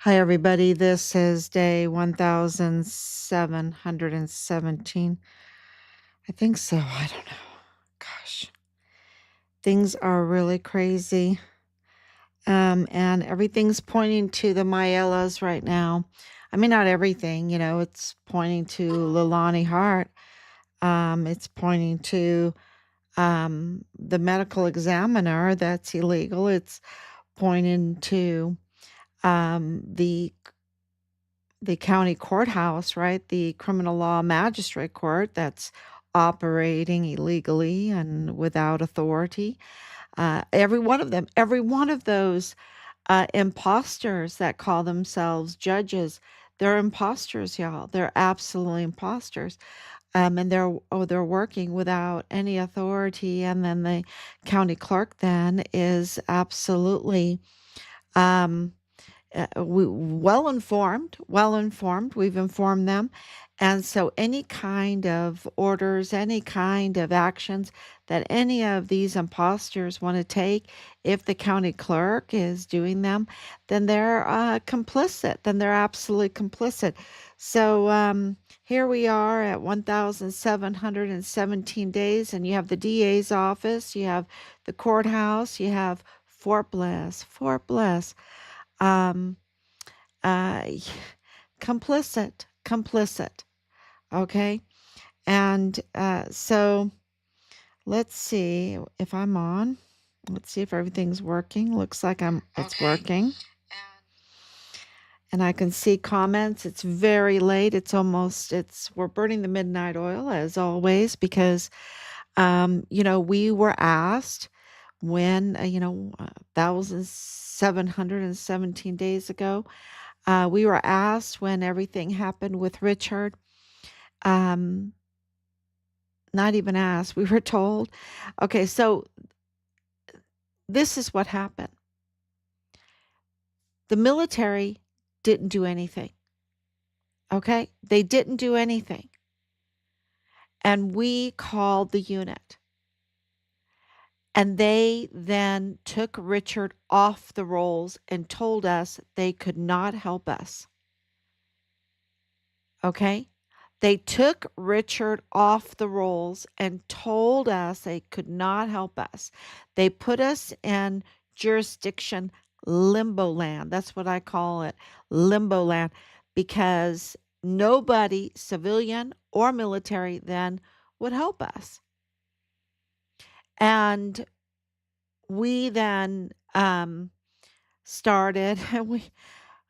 Hi, everybody. This is day 1717. I think so. I don't know. Gosh, things are really crazy. And everything's pointing to the Mayellas right now. I mean, not everything, it's pointing to Leilani Hart. It's pointing to the medical examiner that's illegal. It's pointing to the county courthouse, right? The criminal law magistrate court that's operating illegally and without authority. Every one of them, every one of those imposters that call themselves judges, they're imposters, y'all. They're absolutely imposters. And they're working without any authority. And then the county clerk then is absolutely um, well informed. We've informed them. And so, any kind of orders, any kind of actions that any of these imposters want to take, if the county clerk is doing them, then they're complicit. Then they're absolutely complicit. So, here we are at 1,717 days, and you have the DA's office, you have the courthouse, you have Fort Bliss. Fort Bliss. Um, uh, complicit, complicit. Okay. And so let's see if I'm on. Let's see if everything's working. Looks like it's Okay. working. And I can see comments. It's very late. We're burning the midnight oil as always because, we were asked when, 1,717 days ago, we were asked when everything happened with Richard. Um, Not even asked. We were told. Okay, so this is what happened. The military didn't do anything. Okay, they didn't do anything. And we called the unit. And they then took Richard off the rolls and told us they could not help us. Okay? They took Richard off the rolls and told us they could not help us. They put us in jurisdiction limbo land. That's what I call it, limbo land, because nobody, civilian or military, then would help us. And we then started, and we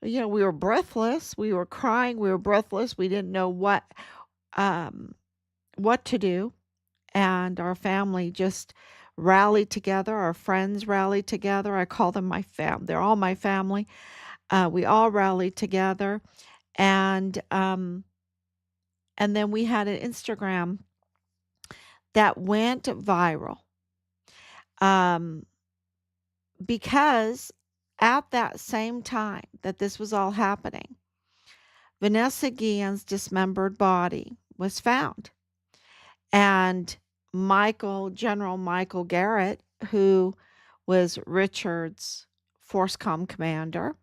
were breathless. We were crying. We were breathless. We didn't know um, what to do. And our family just rallied together. Our friends rallied together. I call them my fam. They're all my family. We all rallied together, and then we had an Instagram that went viral, um, because at that same time that this was all happening, Vanessa Guillen's dismembered body was found. And General Michael Garrett, who was Richard's FORSCOM commander,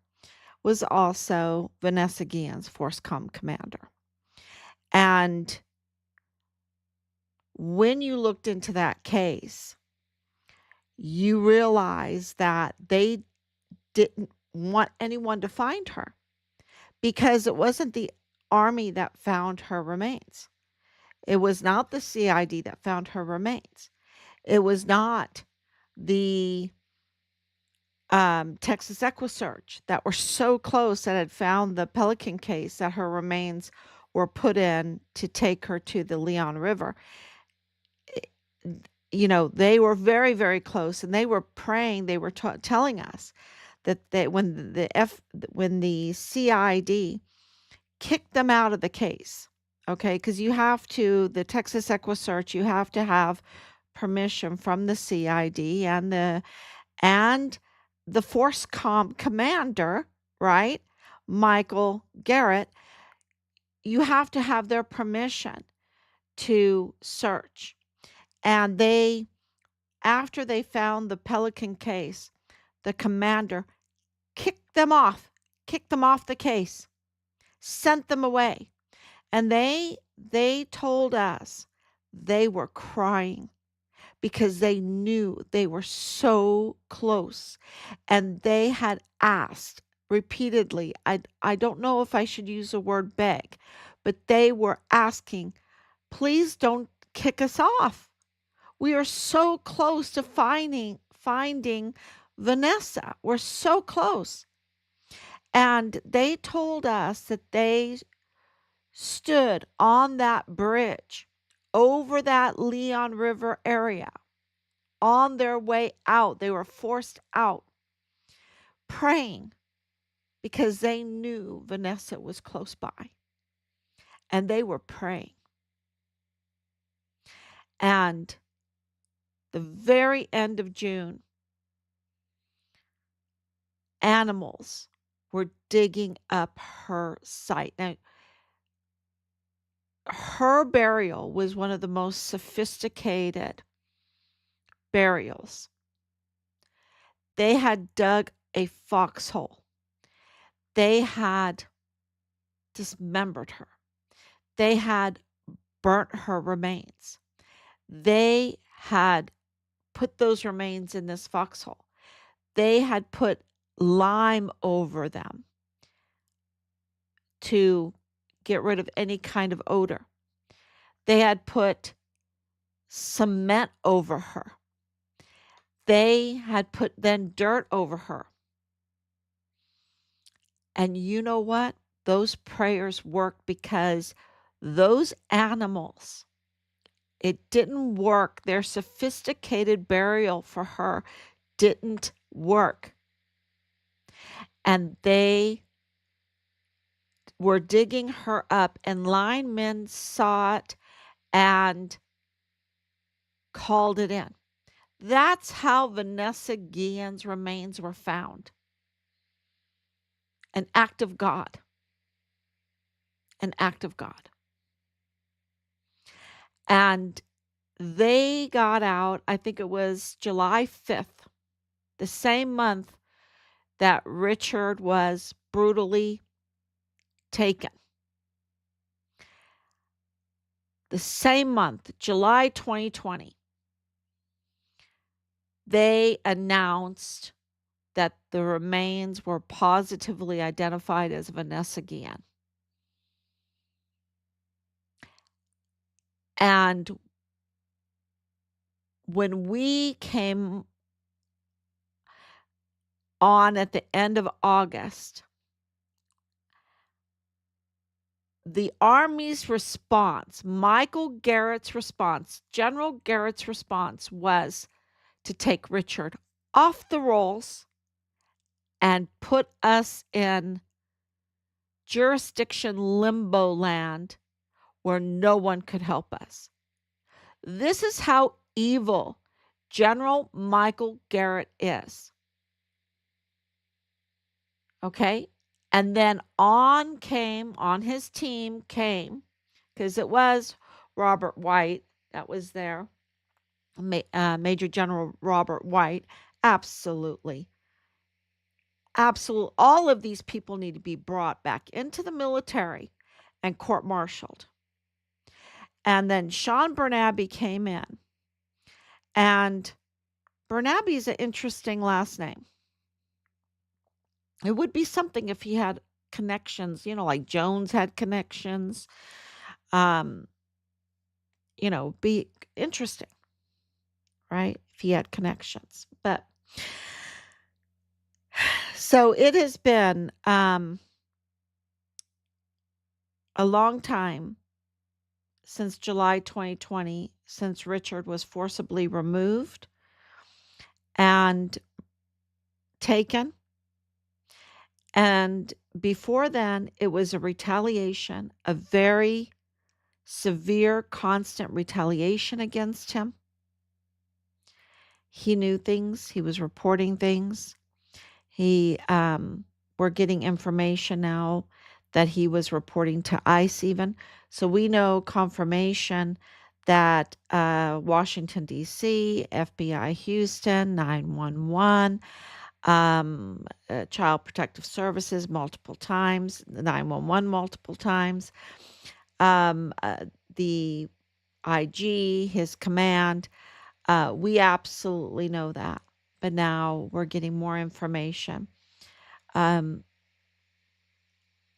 was also Vanessa Guillen's FORSCOM commander. And when you looked into that case, you realize that they didn't want anyone to find her because it wasn't the Army that found her remains. It was not the CID that found her remains. It was not the Texas EquiSearch that were so close that had found the Pelican case that her remains were put in to take her to the Leon River. They were very, very close, and they were praying. They were telling us that when the CID kicked them out of the case, okay, because the Texas EquiSearch, you have to have permission from the CID and the FORSCOM commander, right? Michael Garrett, you have to have their permission to search. And after they found the Pelican case, the commander kicked them off, kicked them off the case, sent them away. And they told us they were crying because they knew they were so close, and they had asked repeatedly. I don't know if I should use the word beg, but they were asking, please don't kick us off. We are so close to finding Vanessa. We're so close. And they told us that they stood on that bridge over that Leon River area on their way out. They were forced out, praying because they knew Vanessa was close by. And they were praying. And the very end of June, animals were digging up her site. Now, her burial was one of the most sophisticated burials. They had dug a foxhole. They had dismembered her. They had burnt her remains. They had put those remains in this foxhole. They had put lime over them to get rid of any kind of odor. They had put cement over her. They had put then dirt over her. And you know what? Those prayers worked because those animals, it didn't work. Their sophisticated burial for her didn't work. And they were digging her up, and linemen saw it and called it in. That's how Vanessa Guillen's remains were found. An act of God. An act of God. And they got out, I think it was July 5th, the same month that Richard was brutally taken. The same month, July 2020, they announced that the remains were positively identified as Vanessa Guillen. And when we came on at the end of August, the Army's response, Michael Garrett's response, General Garrett's response was to take Richard off the rolls and put us in jurisdiction limbo land where no one could help us. This is how evil General Michael Garrett is. Okay? And then on his team came, because it was Robert White that was there, Major General Robert White. Absolutely. Absolutely. All of these people need to be brought back into the military and court-martialed. And then Sean Bernabe came in. And Bernabe is an interesting last name. It would be something if he had connections, like Jones had connections. Be interesting, right? If he had connections. But so it has been a long time since July 2020, since Richard was forcibly removed and taken. And before then, it was a retaliation, a very severe, constant retaliation against him. He knew things. He was reporting things. We're getting information now that he was reporting to ICE even. So we know confirmation that Washington, D.C., FBI Houston, 911, Child Protective Services multiple times, 911 multiple times, the IG, his command. We absolutely know that. But now we're getting more information. Um,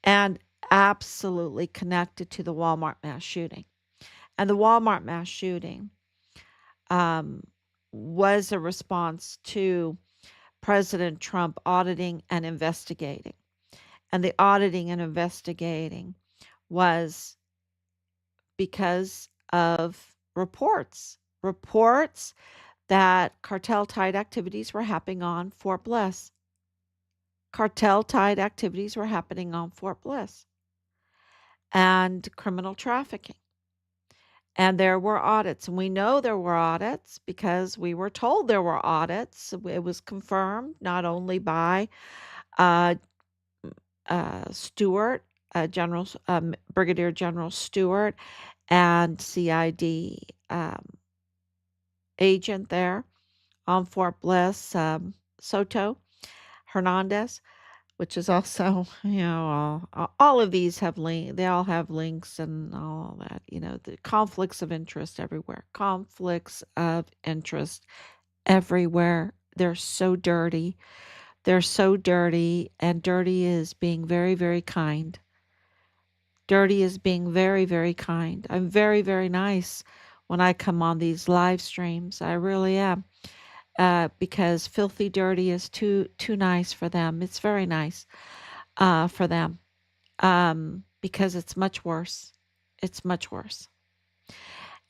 and absolutely connected to the Walmart mass shooting. And the Walmart mass shooting um, was a response to President Trump auditing and investigating. And the auditing and investigating was because of reports that cartel tied activities were happening on Fort Bliss. Cartel tied activities were happening on Fort Bliss and criminal trafficking. And there were audits, and we know there were audits because we were told there were audits. It was confirmed not only by uh, Stewart, Brigadier General Stewart, and CID agent there on Fort Bliss, Soto Hernandez, which is also, all of these have they all have links and all that, the conflicts of interest everywhere. Conflicts of interest everywhere. They're so dirty. They're so dirty, and dirty is being very, very kind. Dirty is being very, very kind. I'm very, very nice when I come on these live streams. I really am. Because filthy dirty is too nice for them. It's very nice for them because it's much worse. It's much worse.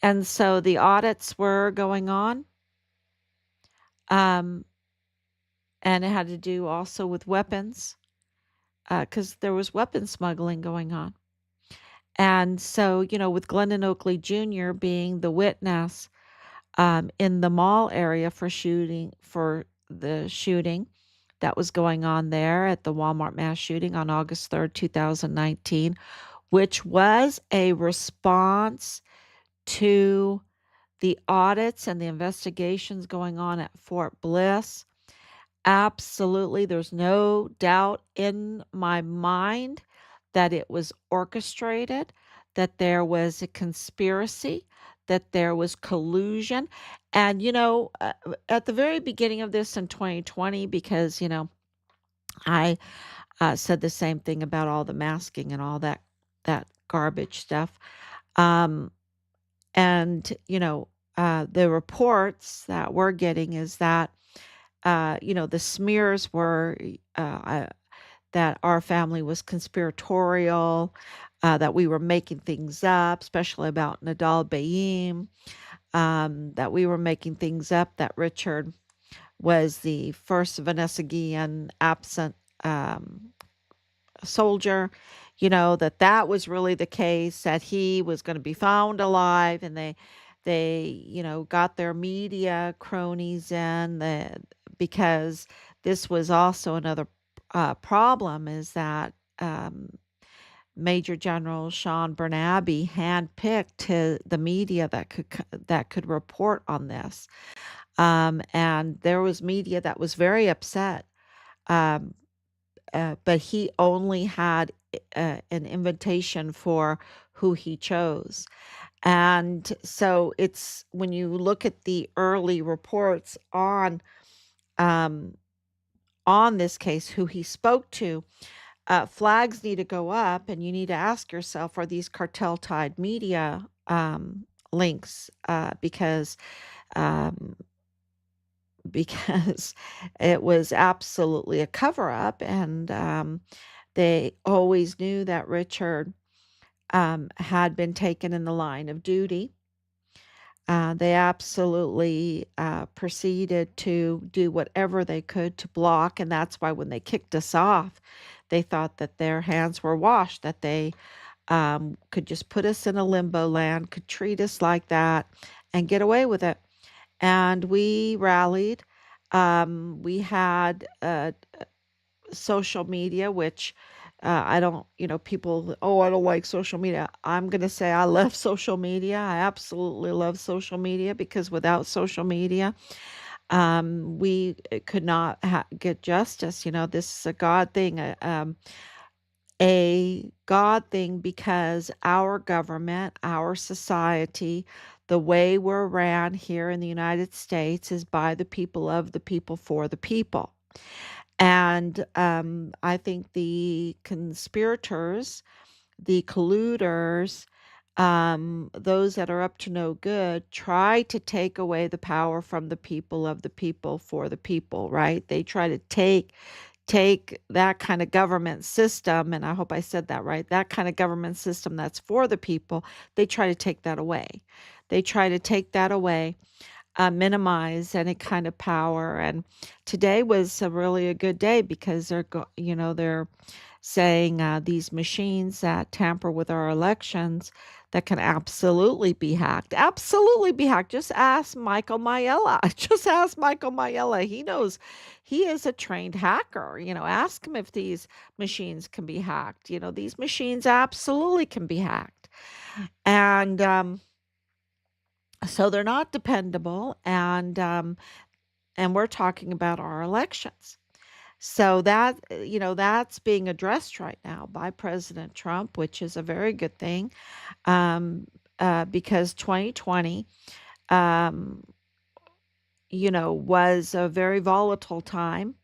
And so the audits were going on, um, and it had to do also with weapons because there was weapon smuggling going on. And so, with Glendon Oakley Jr. being the witness in the mall area for the shooting that was going on there at the Walmart mass shooting on August 3rd, 2019, which was a response to the audits and the investigations going on at Fort Bliss. Absolutely, there's no doubt in my mind that it was orchestrated, that there was a conspiracy, that there was collusion. And, at the very beginning of this in 2020, because, I said the same thing about all the masking and all that garbage stuff. Um, and, the reports that we're getting is that the smears were that our family was conspiratorial, that we were making things up, especially about Nadal Bayim, that we were making things up, that Richard was the first Vanessa Guillen absent soldier, that was really the case, that he was going to be found alive, and they got their media cronies in because this was also another problem is that Major General Sean Bernabe handpicked the media that could report on this, and there was media that was very upset. Um, but he only had an invitation for who he chose. And so it's when you look at the early reports um, on this case, who he spoke to, flags need to go up, and you need to ask yourself, are these cartel tied media links? Um, because it was absolutely a cover up, and they always knew that Richard had been taken in the line of duty. They absolutely proceeded to do whatever they could to block, and that's why when they kicked us off, they thought that their hands were washed, that they could just put us in a limbo land, could treat us like that, and get away with it. And we rallied. We had social media, which I don't, people, oh, I don't like social media. I'm going to say I love social media. I absolutely love social media because without social media, We could not get justice. This is a God thing because our government, our society, the way we're ran here in the United States is by the people, of the people, for the people. And I think the conspirators, the colluders, those that are up to no good, try to take away the power from the people, of the people, for the people, right? They try to take that kind of government system, and I hope I said that right, that kind of government system that's for the people, they try to take that away. They try to take that away, minimize any kind of power. And today was a good day because they're saying these machines that tamper with our elections that can absolutely be hacked. Just ask Michael Mayella. Just ask Michael Mayella. He knows, he is a trained hacker. Ask him if these machines can be hacked. These machines absolutely can be hacked. And so they're not dependable, and we're talking about our elections. So that's being addressed right now by President Trump, which is a very good thing, um, because 2020, um, was a very volatile time.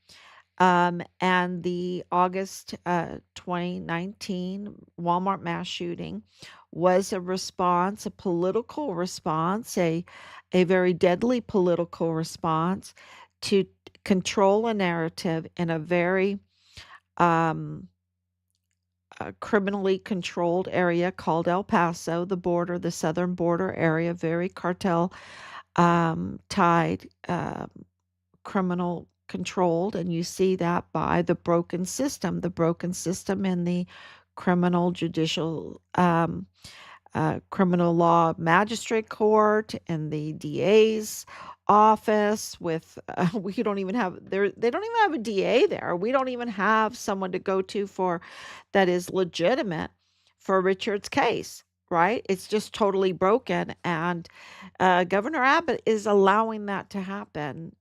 And the August 2019 Walmart mass shooting was a response, a political response, a very deadly political response to control a narrative in a very um, criminally controlled area called El Paso, the border, the southern border area, very cartel tied, criminal controlled. And you see that by the broken system in the criminal judicial, criminal law magistrate court, and the DA's office. With we don't even have there they don't even have a DA there. We don't even have someone to go to for that is legitimate for Richard's case, right? It's just totally broken. And Governor Abbott is allowing that to happen.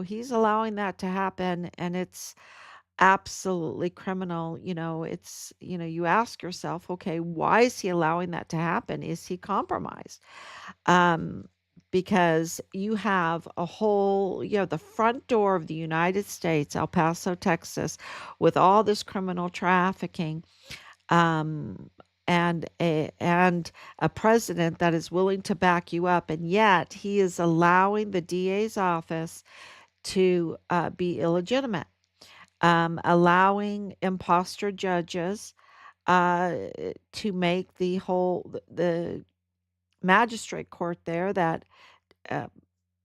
He's allowing that to happen, and it's absolutely criminal. You ask yourself, okay, why is he allowing that to happen? Is he compromised? Um, because you have the front door of the United States, El Paso, Texas, with all this criminal trafficking, um, and a president that is willing to back you up, and yet he is allowing the DA's office to be illegitimate, allowing imposter judges uh, to make the magistrate court there that uh,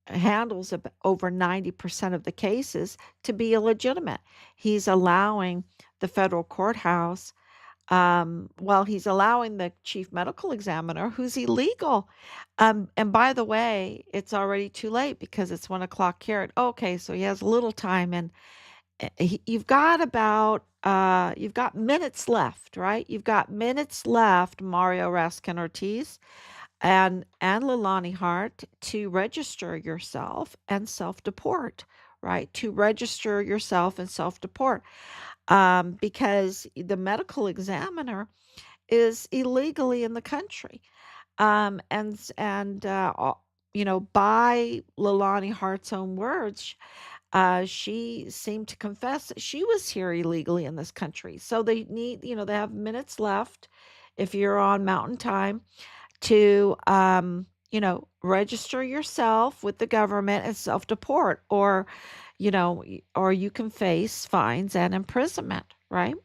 handles over 90% of the cases to be illegitimate. He's allowing the federal courthouse, well, he's allowing the chief medical examiner, who's illegal. And by the way, it's already too late because it's 1 o'clock here. Okay, so he has a little time, and you've got minutes left, right? You've got minutes left, Mario Raskin Ortiz and Leilani Hart, to register yourself and self-deport, right? To register yourself and self-deport, because the medical examiner is illegally in the country. By Leilani Hart's own words, she seemed to confess that she was here illegally in this country. So they have minutes left if you're on Mountain Time to, register yourself with the government and self-deport, or you can face fines and imprisonment, right?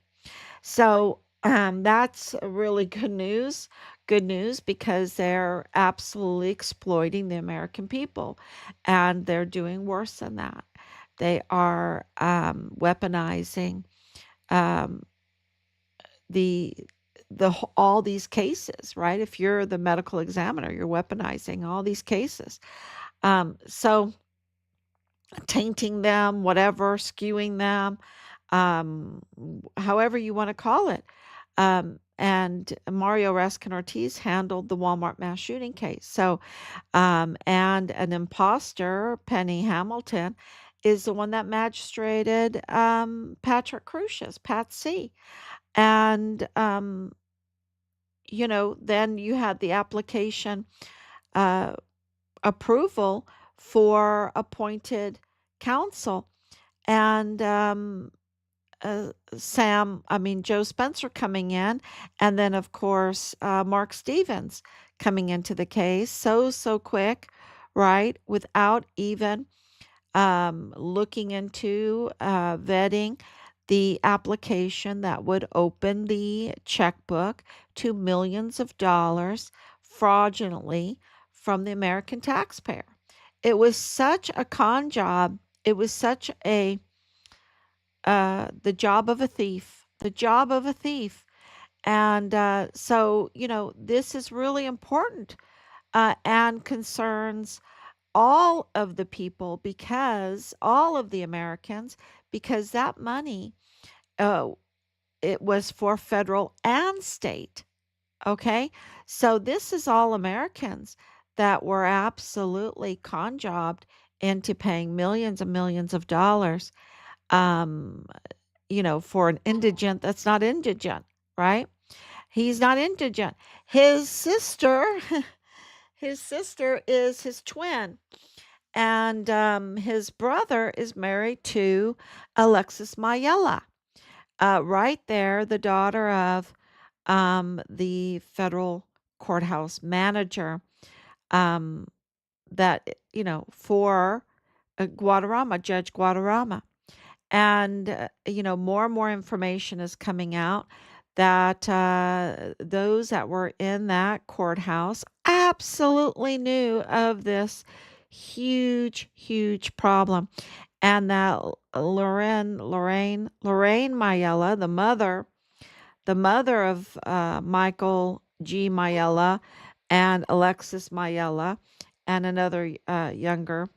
So that's really good news. Good news, because they're absolutely exploiting the American people, and they're doing worse than that. They are weaponizing um, the all these cases, right? If you're the medical examiner, you're weaponizing all these cases. So tainting them, whatever, skewing them, however you want to call it. and Mario Raskin Ortiz handled the Walmart mass shooting case. So, and an imposter, Penny Hamilton, is the one that magistrated Patrick Crucius, Pat C. And, then you had the application uh, approval for appointed counsel. And Joe Spencer coming in, and then of course Mark Stevens coming into the case so quick, right? Without even looking into vetting the application that would open the checkbook to millions of dollars fraudulently from the American taxpayer. It was such a con job. It was such a the job of a thief, the job of a thief. And so, this is really important and concerns all of the people, because all of the Americans, because that money, uh, it was for federal and state. Okay. So this is all Americans that were absolutely con jobbed into paying millions and millions of dollars. Um, for an indigent that's not indigent, right? He's not indigent. His sister, his sister is his twin, and his brother is married to Alexis Mayella. Right there, the daughter of the federal courthouse manager. Um, for Guadarrama, Judge Guadarrama. And, more and more information is coming out that those that were in that courthouse absolutely knew of this huge, huge problem. And that Lorraine Mayella, the mother of Michael G. Mayella and Alexis Mayella, and another younger,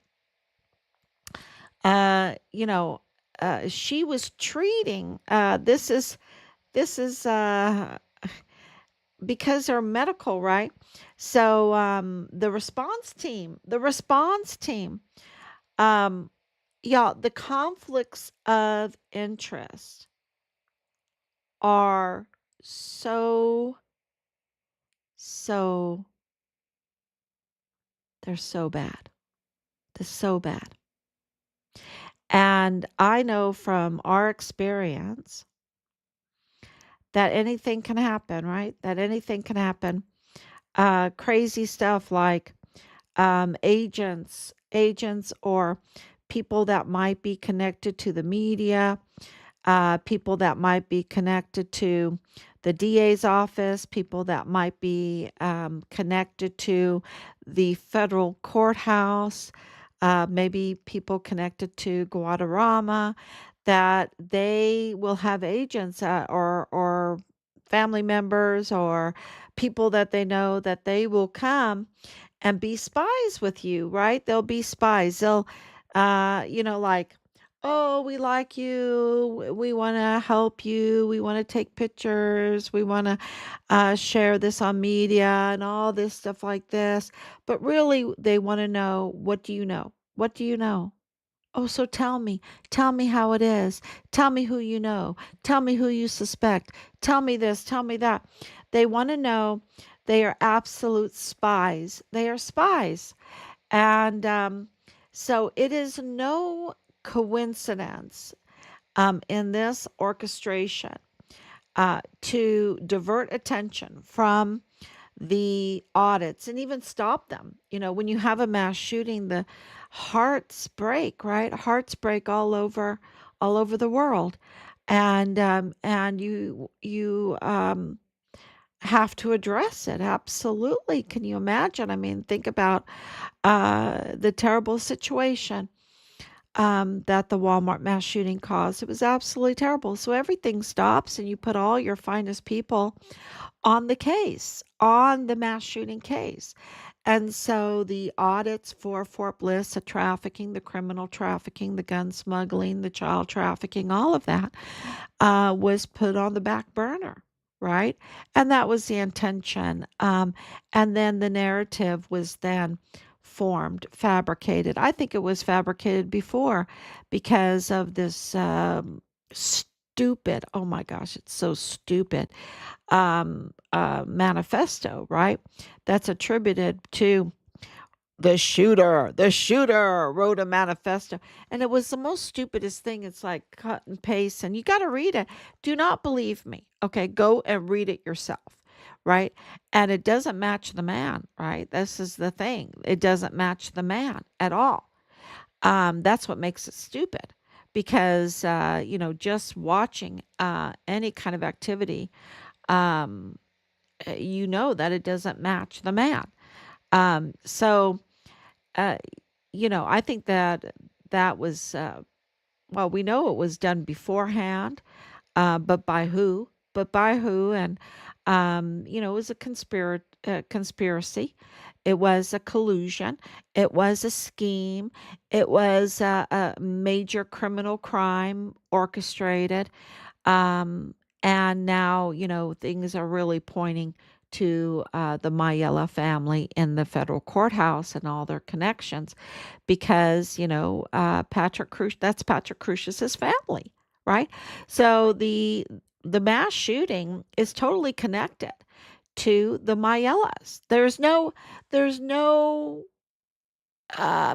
uh, you know, she was treating. This is because they're medical, right? So the response team, um, yeah, the conflicts of interest are so so they're so bad. They're so bad. And I know from our experience that anything can happen, right? That anything can happen. Crazy stuff like agents or people that might be connected to the media, people that might be connected to the DA's office, people that might be connected to the federal courthouse, maybe people connected to Guadarrama, that they will have agents or family members or people that they know that they will come and be spies with you, right? They'll be spies. They'll, like, oh, we like you. We want to help you. We want to take pictures. We want to share this on media and all this stuff like this. But really, they want to know, what do you know? What do you know? Oh, so tell me. Tell me how it is. Tell me who you know. Tell me who you suspect. Tell me this. Tell me that. They want to know. They are absolute spies. They are spies. And so it is no coincidence in this orchestration to divert attention from the audits and even stop them. When you have a mass shooting, the hearts break, right? Hearts break all over the world, and you have to address it. Absolutely. Can you imagine? I mean, think about the terrible situation that the Walmart mass shooting caused. It was absolutely terrible. So everything stops, and you put all your finest people on the case, on the mass shooting case. And so the audits for Fort Bliss, the trafficking, the criminal trafficking, the gun smuggling, the child trafficking, all of that was put on the back burner. right? And that was the intention. And then the narrative was then formed, fabricated. I think it was fabricated before because of this stupid, oh my gosh, it's so stupid, manifesto, right? That's attributed to the shooter wrote a manifesto, and it was the most stupidest thing. It's like cut and paste, and you got to read it. Do not believe me. Okay, go and read it yourself, right? And it doesn't match the man, right? This is the thing. It doesn't match the man at all. That's what makes it stupid, because just watching any kind of activity, um, you know that it doesn't match the man. So uh, I think that that was, well, we know it was done beforehand, but by who? But by who? And, it was a conspiracy. It was a collusion. It was a scheme. It was a major criminal crime orchestrated. Um, and now, things are really pointing to the Mayella family in the federal courthouse and all their connections, because, Patrick Crush, that's Patrick Crush's family, right? So the mass shooting is totally connected to the Mayellas. There's no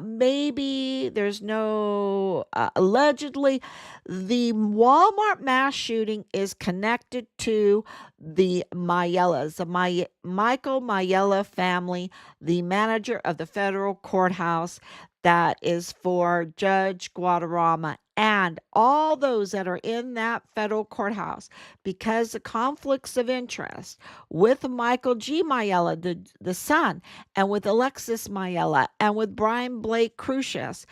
maybe there's no allegedly, the Walmart mass shooting is connected to the Mayellas, the Michael Mayella family, the manager of the federal courthouse that is for Judge Guadarrama and all those that are in that federal courthouse, because the conflicts of interest with Michael G. Mayella, the son, and with Alexis Mayella and with Brian Blake Crucius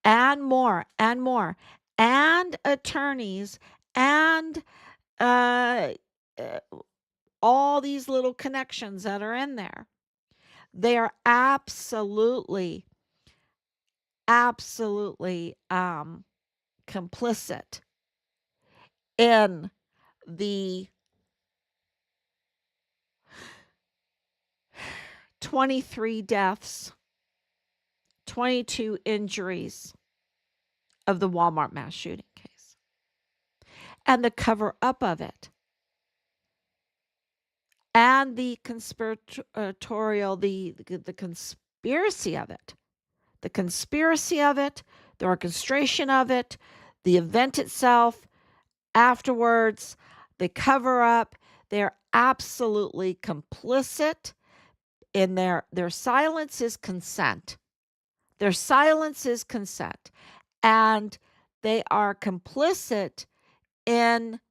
and more and more, and attorneys, and uh, uh, all these little connections that are in there. They are absolutely complicit in the 23 deaths, 22 injuries of the Walmart mass shooting case, and the cover up of it, and the conspiratorial, the conspiracy of it, the conspiracy of it, the orchestration of it, the event itself, afterwards, the cover up. They're absolutely complicit in their silence is consent. Their silence is consent. And they are complicit in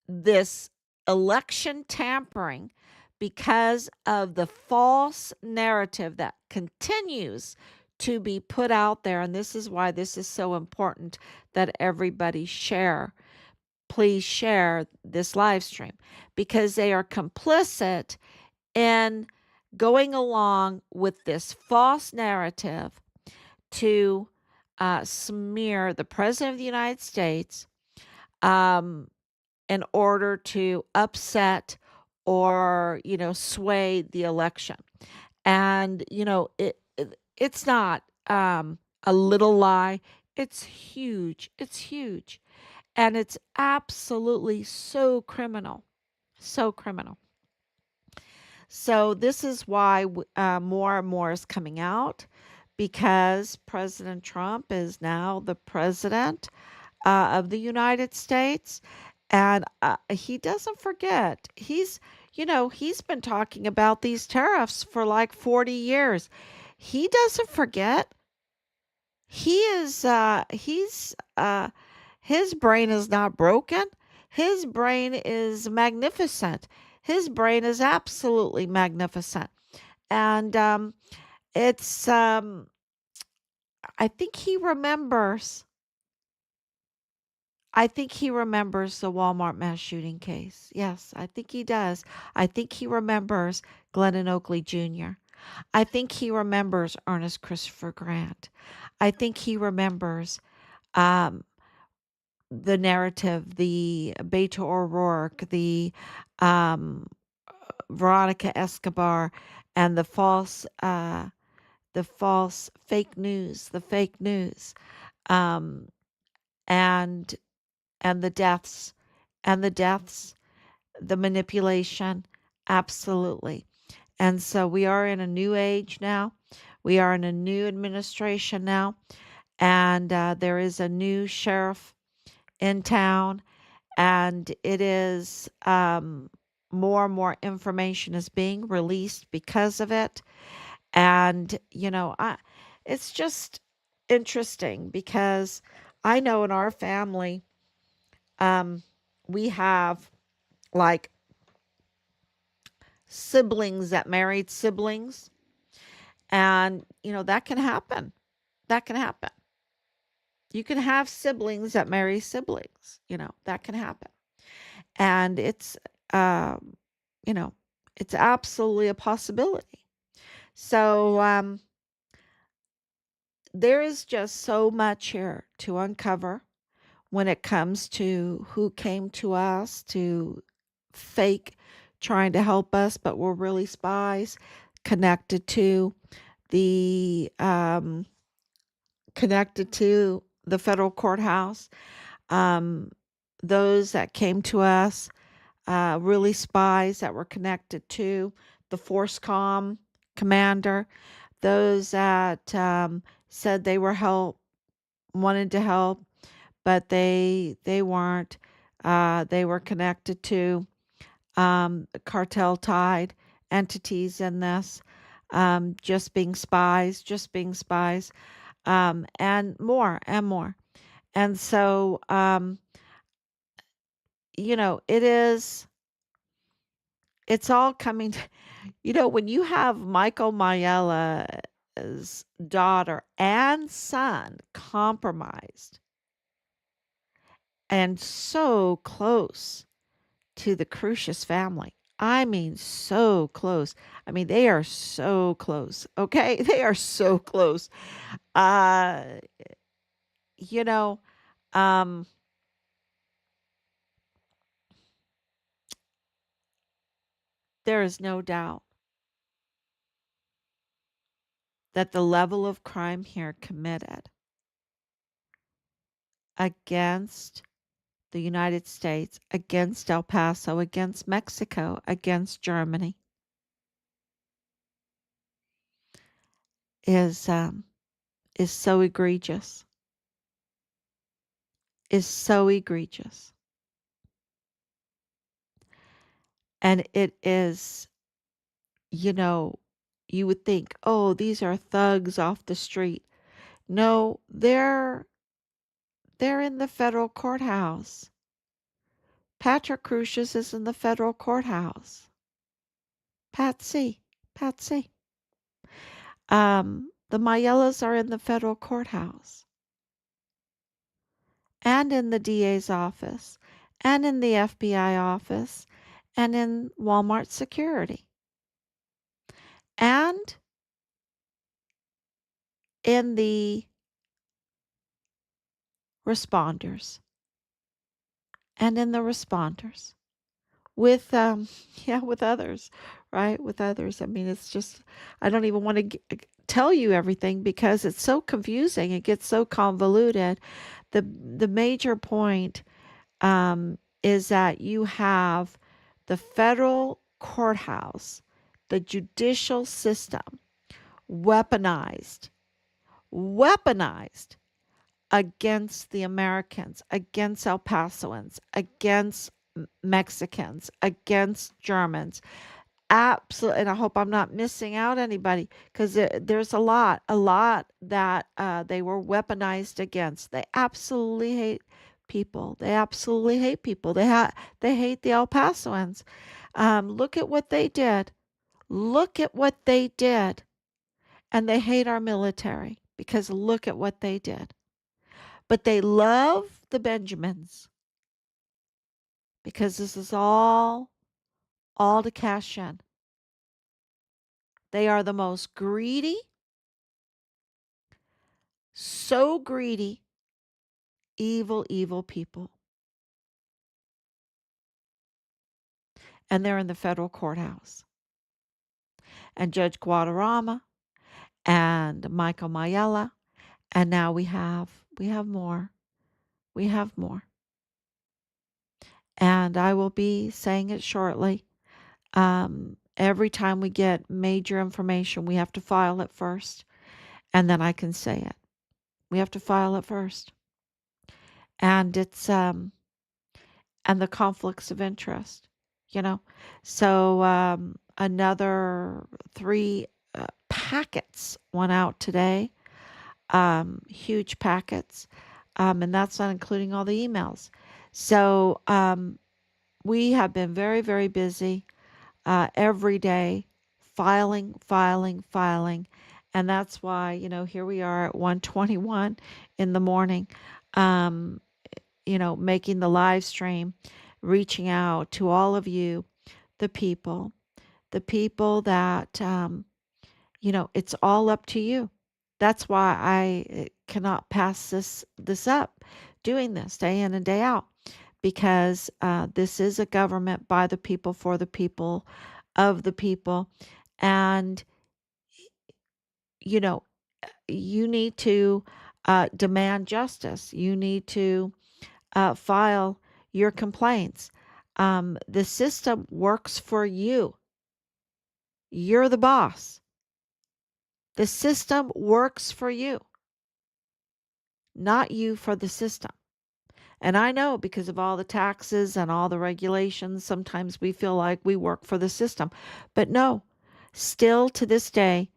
this election tampering because of the false narrative that continues to be put out there. And this is why this is so important that everybody share. Please share this live stream, because they are complicit in going along with this false narrative to smear the President of the United States, um, in order to upset or, sway the election. And, it's not a little lie. It's huge. It's huge. And it's absolutely so criminal. So criminal. So this is why more and more is coming out, because President Trump is now the president of the United States. And he doesn't forget. He's been talking about these tariffs for like 40 years. He doesn't forget. His brain is not broken. His brain is magnificent. His brain is absolutely magnificent. And it's, I think he remembers. I think he remembers the Walmart mass shooting case. Yes, I think he does. I think he remembers Glennon Oakley Jr. I think he remembers Ernest Christopher Grant. I think he remembers um, the narrative, the Beto O'Rourke, um, Veronica Escobar, and the false fake news, um, and and the deaths, and the deaths, the manipulation, absolutely. And so we are in a new age now. We are in a new administration now, and there is a new sheriff in town, and it is more and more information is being released because of it. And it's just interesting because I know in our family, um, we have like siblings that married siblings, and that can happen. That can happen. You can have siblings that marry siblings. That can happen, and um, you know, it's absolutely a possibility. So there is just so much here to uncover when it comes to who came to us to fake trying to help us, but were really spies connected to the federal courthouse. Um, those that came to us, really spies that were connected to the Forcecom commander. Those that said they were wanted to help, but they weren't. They were connected to cartel tied entities in this, just being spies, and more and more. And so, it is, it's all coming. When you have Michael Maiella's daughter and son compromised and so close to the Crucius family. I mean, so close. I mean, they are so close. Okay. They are so close. Uh, you know, um, there is no doubt that the level of crime here committed against the United States, against El Paso, against Mexico, against Germany is um, is so egregious. Is so egregious, and it is, you know, you would think, oh, these are thugs off the street. No, they're in the federal courthouse. Patrick Crucius is in the federal courthouse. Patsy, Patsy. The Mayellas are in the federal courthouse, and in the DA's office, and in the FBI office, and in Walmart security, and in the responders, and in the responders with yeah, with others, right, with others. I mean, it's just, I don't even want to tell you everything because it's so confusing, it gets so convoluted. The major point is that you have the federal courthouse, the judicial system, weaponized weaponized against the Americans, against El Pasoans, against Mexicans, against Germans. Absolutely. And I hope I'm not missing out anybody because there's a lot that they were weaponized against. They absolutely hate people. They absolutely hate people. They hate the El Pasoans. Look at what they did. Look at what they did. And they hate our military because look at what they did. But they love the Benjamins because this is all to cash in. They are the most greedy, so greedy, evil, evil people. And they're in the federal courthouse. And Judge Guadarrama and Michael Mayella, and now we have more. We have more. And I will be saying it shortly. Every time we get major information, we have to file it first, and then I can say it. We have to file it first. And it's and the conflicts of interest, you know. So another three packets went out today, huge packets, and that's not including all the emails. So we have been very, very busy every day, filing, filing, filing. And that's why, here we are at 1:21 in the morning, um, making the live stream, reaching out to all of you, the people, that, it's all up to you. That's why I cannot pass this up, doing this day in and day out, because this is a government by the people, for the people, of the people. And, you know, you need to demand justice. You need to file your complaints. The system works for you. You're the boss. The system works for you, not you for the system. And I know, because of all the taxes and all the regulations, sometimes we feel like we work for the system. But no, still to this day,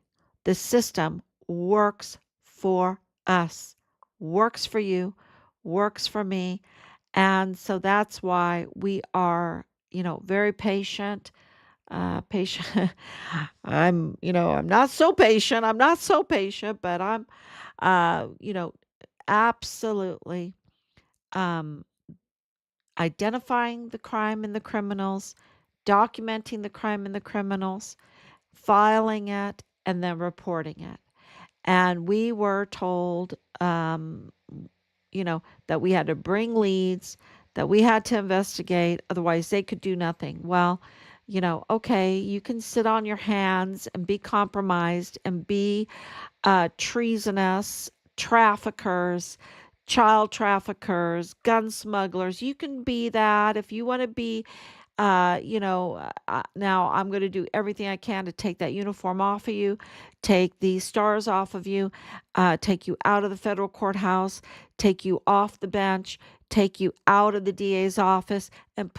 the system works for us, works for you, works for me. And so that's why we are, very patient. Patient. I'm not so patient. I'm not so patient, but I'm, absolutely um, identifying the crime and the criminals, documenting the crime and the criminals, filing it, and then reporting it. And we were told, that we had to bring leads, that we had to investigate, otherwise they could do nothing. Well, okay, you can sit on your hands and be compromised and be treasonous, traffickers, child traffickers, gun smugglers. You can be that if you want to be. Now I'm going to do everything I can to take that uniform off of you, take these stars off of you, take you out of the federal courthouse, take you off the bench, take you out of the DA's office, and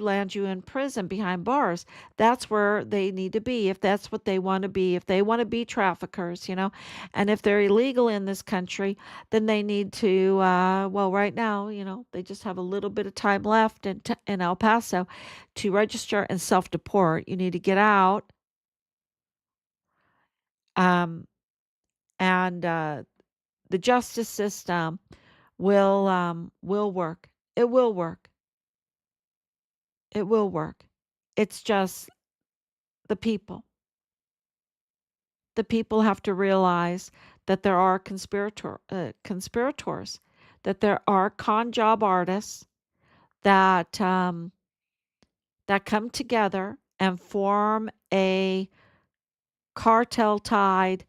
land you in prison behind bars. That's where they need to be, if that's what they want to be. If they want to be traffickers, and if they're illegal in this country, then they need to, well, right now, they just have a little bit of time left in El Paso to register and self deport. You need to get out. Um, and the justice system will work. It will work. It will work. It's just the people. The people have to realize that there are conspirators, that there are con job artists that that come together and form a cartel tied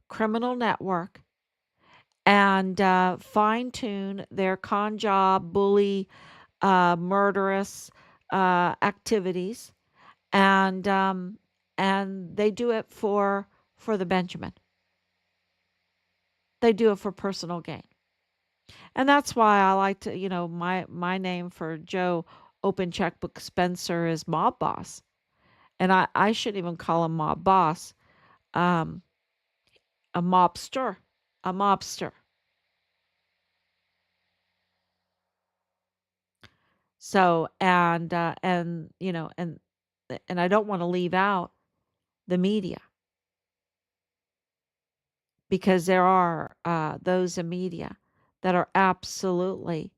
criminal network, and fine tune their con job, bully, murderous activities, and they do it for the Benjamin. They do it for personal gain, and that's why I like to, my name for Joe Open Checkbook Spencer is Mob Boss, and I shouldn't even call him Mob Boss, um, a mobster, a mobster. So and I don't want to leave out the media, because there are those in media that are absolutely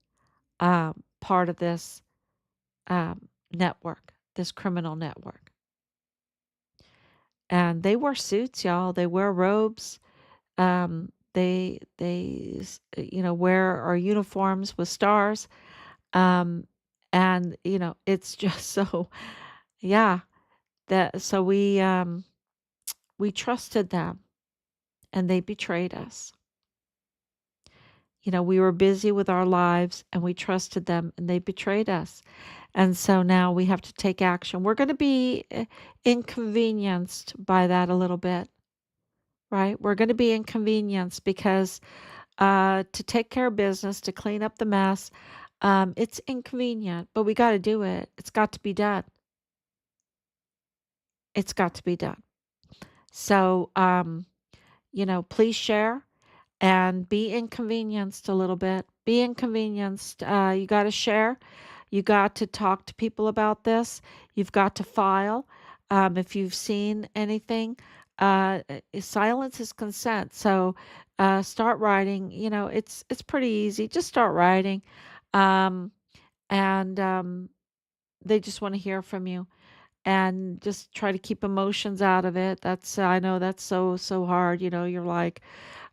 part of this network, this criminal network. And they wear suits, y'all. They wear robes. wear our uniforms with stars. Um, and it's just so, yeah, that so we trusted them and they betrayed us. We were busy with our lives and we trusted them and they betrayed us. And so now we have to take action. We're going to be inconvenienced by that a little bit, right? We're going to be inconvenienced because to take care of business, to clean up the mess, it's inconvenient, but we got to do it. It's got to be done. It's got to be done. So, please share and be inconvenienced a little bit. Be inconvenienced. You got to share. You got to talk to people about this. You've got to file. If you've seen anything, silence is consent. So start writing. It's pretty easy. Just start writing, um, and they just want to hear from you. And just try to keep emotions out of it. I know that's so hard. You're like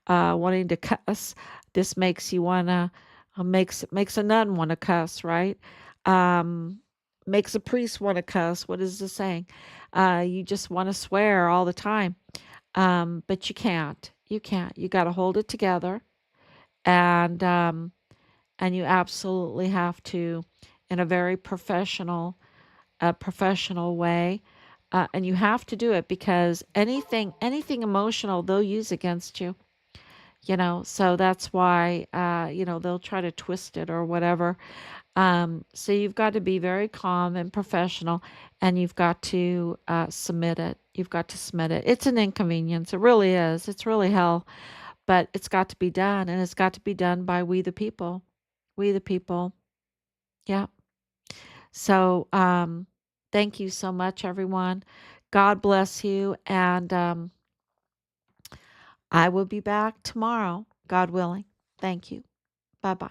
wanting to cuss. This makes you wanna makes a nun wanna cuss, right? Um, Makes a priest wanna cuss. What is the saying? You just wanna swear all the time. But you can't. You can't. You got to hold it together, and you absolutely have to, in a very professional way. And you have to do it because anything emotional they'll use against you. So that's why they'll try to twist it or whatever. So you've got to be very calm and professional, and you've got to submit it. You've got to submit it. It's an inconvenience. It really is. It's really hell, but it's got to be done, and it's got to be done by we the people. We the people. Yeah. So thank you so much, everyone. God bless you, and I will be back tomorrow, God willing. Thank you. Bye bye.